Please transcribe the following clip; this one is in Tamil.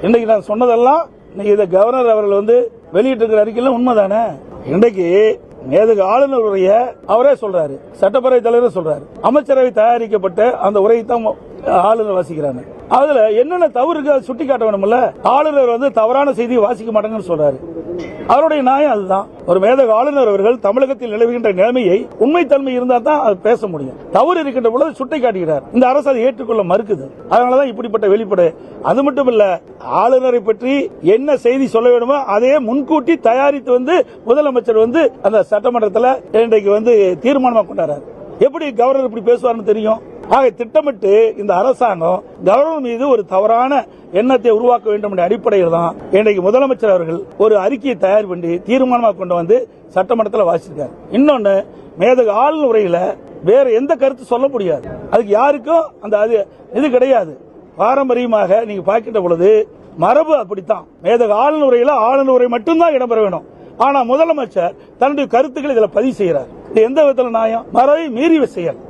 இன்னைக்கு நான் சொன்னதெல்லாம் இதை கவர்னர் அவர்கள் வெளியிட்டிருக்கிற அறிக்கையில உண்மைதானே? இன்றைக்கு மேதகு ஆளுநர் உரைய அவரே சொல்றாரு, சட்டப்பேரவை தலைவர் சொல்றாரு, அமைச்சரவை தயாரிக்கப்பட்ட அந்த உரையை தான் ஆளுநர் வாசிக்கிறாங்க. அதுல என்னென்ன தவறு இருக்கு சுட்டி காட்ட வேணும்ல. ஆளுநர் தவறான செய்தியை வாசிக்க மாட்டாங்கன்னு சொல்றாரு. அவருடைய நியாயம் அதுதான். ஒரு மேதகு ஆளுநர் அவர்கள் தமிழகத்தில் நிலவுகின்ற நிலைமையை உண்மைத்தன்மை இருந்தா தான் அது பேச முடியும். தவறு இருக்கின்ற பொழுது சுட்டி காட்டுகிறார். இந்த அரசு அதை ஏற்றுக்கொள்ள மறுக்குது. அதனாலதான் இப்படிப்பட்ட வெளிப்பாடு. அது மட்டும் இல்ல, ஆளுநரை பற்றி என்ன செய்தி சொல்ல வேண்டுமோ அதையே முன்கூட்டி தயாரித்து முதலமைச்சர் அந்த சட்டமன்றத்தில் இன்றைக்கு தீர்மானமா கொண்டாடுறாரு. எப்படி கவர்னர் இப்படி பேசுவார்னு தெரியும். ஆக திட்டமிட்டு இந்த அரசாங்கம் கவர்னர் மீது ஒரு தவறான எண்ணத்தை உருவாக்க வேண்டும் என்ற அடிப்படையில் தான் இன்றைக்கு முதலமைச்சர் அவர்கள் ஒரு அறிக்கையை தயார் பண்ணி தீர்மானமாக கொண்டு சட்டமன்றத்தில் வாசிச்சிருக்காரு. இன்னொன்னு, மேதகு ஆளுநர் உரையில வேற எந்த கருத்து சொல்ல முடியாது. அதுக்கு யாருக்கும் அந்த இது கிடையாது. பாரம்பரியமாக நீங்க பார்க்கின்ற பொழுது மரபு அப்படித்தான். மேதகு ஆளுநர் உரையில ஆளுநர் உரை மட்டும்தான் இடம்பெற வேண்டும். ஆனா முதலமைச்சர் தன்னுடைய கருத்துக்களை இதுல பதிவு செய்யறார். இது எந்த விதத்தில் நியாயம்? மரபை மீறிய செயல்.